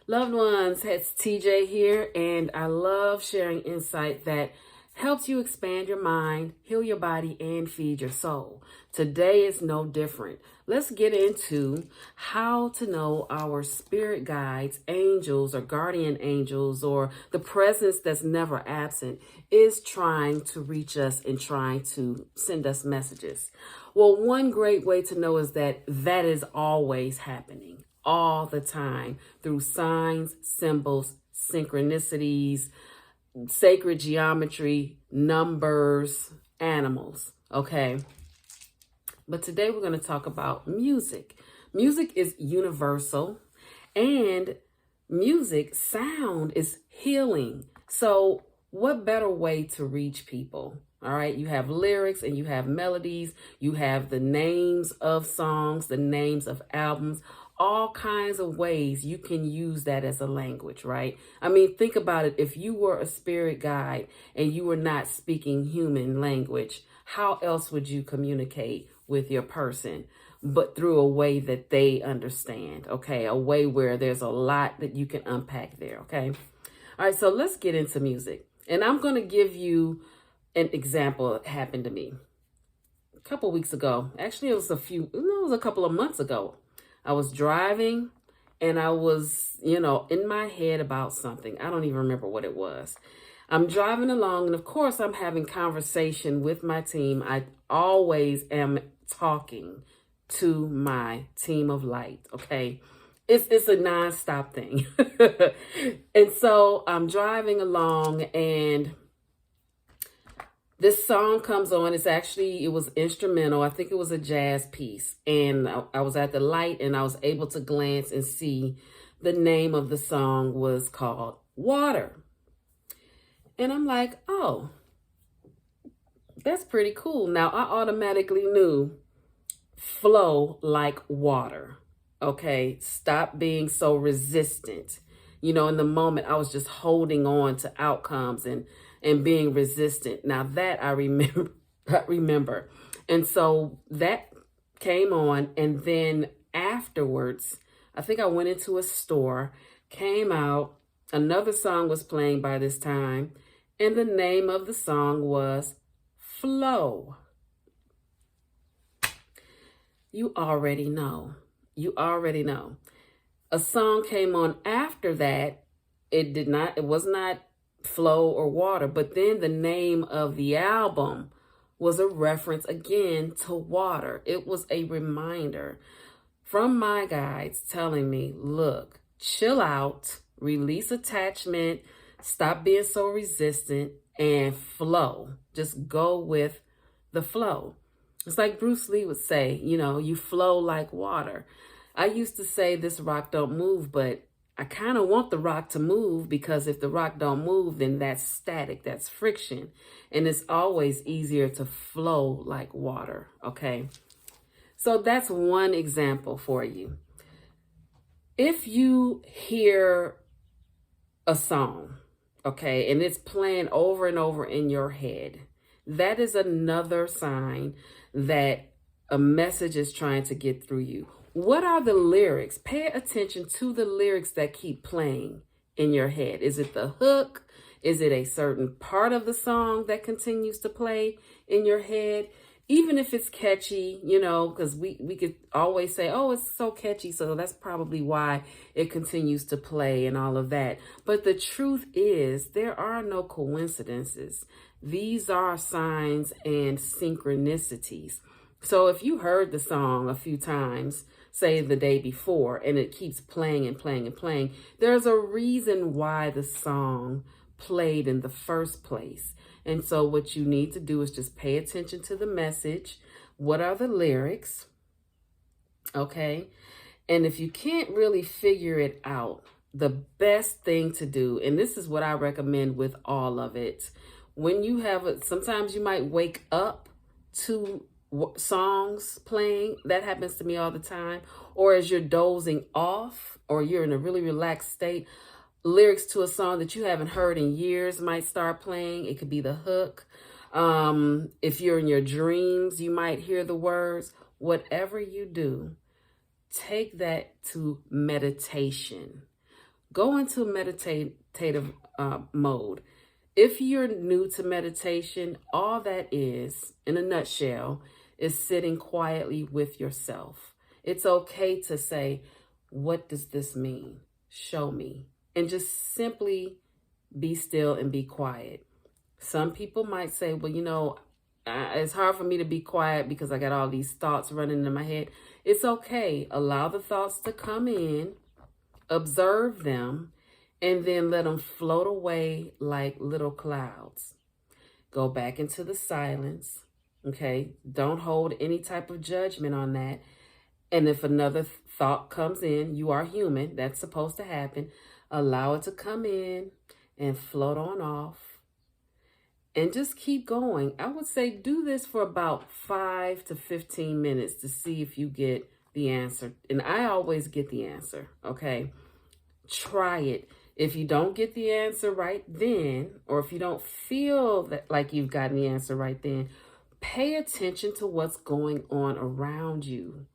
Loved ones, it's TJ here, and I love sharing insight that helps you expand your mind, heal your body, and feed your soul. Today is no different. Let's get into how to know our spirit guides, angels, or guardian angels, or the presence that's never absent is trying to reach us and trying to send us messages. Well, one great way to know is that is always happening all the time through signs, symbols, synchronicities, sacred geometry, numbers, animals. Okay. But today we're going to talk about music. Music is universal, and sound is healing. So what better way to reach people? All right, you have lyrics and you have melodies, you have the names of songs, the names of albums, all kinds of ways you can use that as a language, right? I mean, think about it. If you were a spirit guide and you were not speaking human language, how else would you communicate with your person but through a way that they understand? Okay, a way where there's a lot that you can unpack there. Okay, all right, so let's get into music, and I'm going to give you an example that happened to me a couple weeks ago. Actually, it was a couple of months ago. I was driving and I was, in my head about something. I don't even remember what it was. I'm driving along, and of course I'm having conversation with my team. I always am talking to my team of light. Okay. It's a nonstop thing. And so I'm driving along, and this song comes on. It was instrumental. I think it was a jazz piece. And I was at the light and I was able to glance and see the name of the song was called Water. And I'm like, oh, that's pretty cool. Now, I automatically knew flow like water. Okay, stop being so resistant. In the moment, I was just holding on to outcomes and being resistant. Now that I remember. And so that came on. And then afterwards, I think I went into a store, came out, another song was playing by this time. And the name of the song was Flow. You already know. A song came on after that. It was not Flow or Water, but then the name of the album was a reference again to water. It was a reminder from my guides telling me, look, chill out, release attachment, stop being so resistant, and flow. Just go with the flow. It's like Bruce Lee would say, you flow like water. I used to say this rock don't move, but I kind of want the rock to move, because if the rock don't move, then that's static, that's friction. And it's always easier to flow like water, okay? So that's one example for you. If you hear a song, okay, and it's playing over and over in your head, that is another sign that a message is trying to get through you. What are the lyrics? Pay attention to the lyrics that keep playing in your head. Is it the hook? Is it a certain part of the song that continues to play in your head? Even if it's catchy, because we could always say, oh, it's so catchy, so that's probably why it continues to play and all of that. But the truth is, there are no coincidences. These are signs and synchronicities. So if you heard the song a few times, say the day before, and it keeps playing and playing and playing, there's a reason why the song played in the first place. And so what you need to do is just pay attention to the message. What are the lyrics? Okay. And if you can't really figure it out, the best thing to do, and this is what I recommend with all of it, when you sometimes you might wake up to songs playing. That happens to me all the time. Or as you're dozing off, or you're in a really relaxed state, lyrics to a song that you haven't heard in years might start playing. It could be the hook. If you're in your dreams, you might hear the words. Whatever you do, take that to meditation. Go into meditative mode. If you're new to meditation, all that is, in a nutshell, is sitting quietly with yourself. It's okay to say, what does this mean? Show me. And just simply be still and be quiet. Some people might say, well, it's hard for me to be quiet because I got all these thoughts running in my head. It's okay. Allow the thoughts to come in, observe them, and then let them float away like little clouds. Go back into the silence, okay? Don't hold any type of judgment on that. And if another thought comes in, you are human, that's supposed to happen. Allow it to come in and float on off. And just keep going. I would say do this for about 5 to 15 minutes to see if you get the answer. And I always get the answer, okay? Try it. If you don't get the answer right then, or if you don't feel that like you've gotten the answer right then, pay attention to what's going on around you,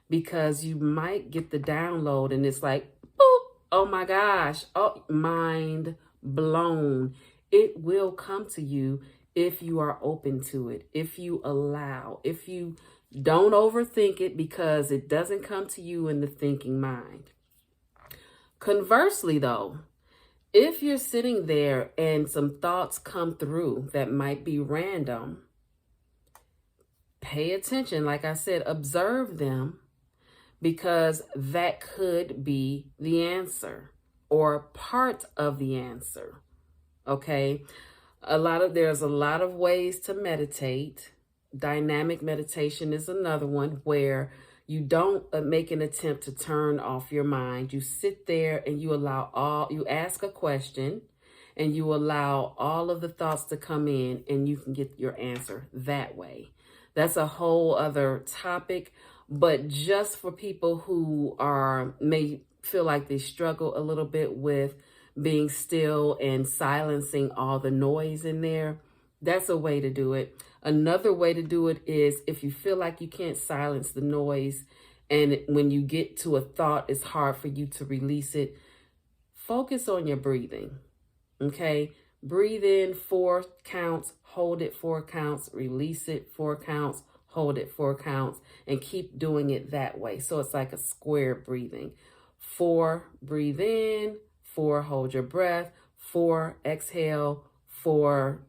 because you might get the download and it's like, boop, oh my gosh, oh, mind blown. It will come to you if you are open to it, if you allow, if you don't overthink it, because it doesn't come to you in the thinking mind. Conversely, though, if you're sitting there and some thoughts come through that might be random, pay attention. Like I said, observe them, because that could be the answer or part of the answer. Okay? There's a lot of ways to meditate. Dynamic meditation is another one where you don't make an attempt to turn off your mind. You sit there and you ask a question and you allow all of the thoughts to come in, and you can get your answer that way. That's a whole other topic, but just for people who may feel like they struggle a little bit with being still and silencing all the noise in there, that's a way to do it. Another way to do it is if you feel like you can't silence the noise, and when you get to a thought, it's hard for you to release it, focus on your breathing, okay? Breathe in 4 counts, hold it 4 counts, release it 4 counts, hold it 4 counts, and keep doing it that way. So it's like a square breathing. 4, breathe in, 4, hold your breath, 4, exhale, 4,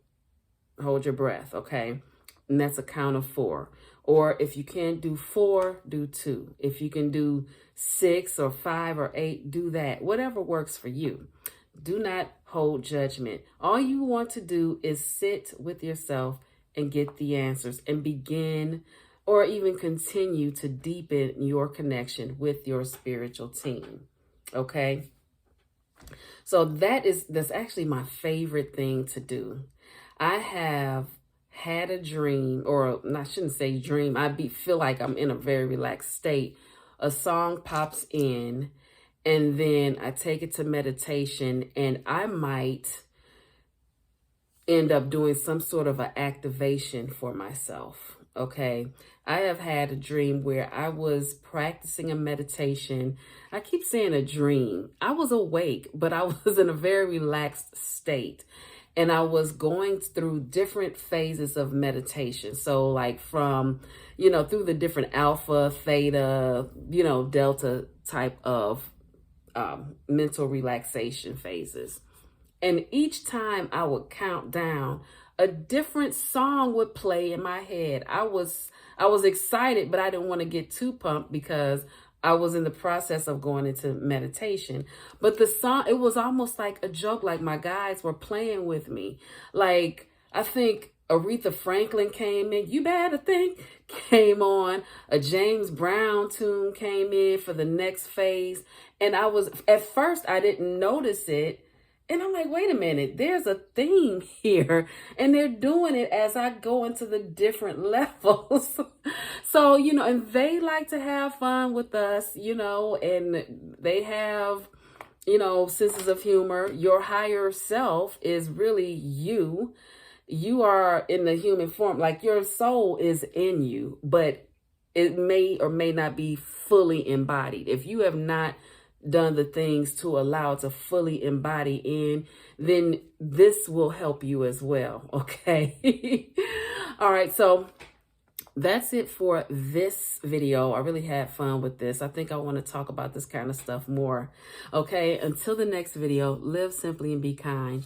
hold your breath, okay? And that's a count of 4. Or if you can't do 4, do 2. If you can do 6 or 5 or 8, do that. Whatever works for you. Do not hold judgment. All you want to do is sit with yourself and get the answers and begin or even continue to deepen your connection with your spiritual team. Okay? So that's actually my favorite thing to do. I have had a dream, or I shouldn't say dream. feel like I'm in a very relaxed state. A song pops in, and then I take it to meditation, and I might end up doing some sort of an activation for myself. Okay. I have had a dream where I was practicing a meditation. I keep saying a dream. I was awake, but I was in a very relaxed state. And I was going through different phases of meditation. So like from, through the different alpha, theta, delta type of mental relaxation phases. And each time I would count down, a different song would play in my head. I was excited, but I didn't want to get too pumped because I was in the process of going into meditation. But the song, it was almost like a joke, like my guides were playing with me. Like, I think Aretha Franklin came in, You Better Think came on, a James Brown tune came in for the next phase. And at first I didn't notice it. And I'm like, wait a minute, there's a theme here. And they're doing it as I go into the different levels. So, and they like to have fun with us, and they have, senses of humor. Your higher self is really you. You are in the human form, like your soul is in you, but it may or may not be fully embodied. If you have not done the things to allow it to fully embody in, then this will help you as well. Okay. All right. So that's it for this video. I really had fun with this. I think I want to talk about this kind of stuff more. Okay. Until the next video, live simply and be kind.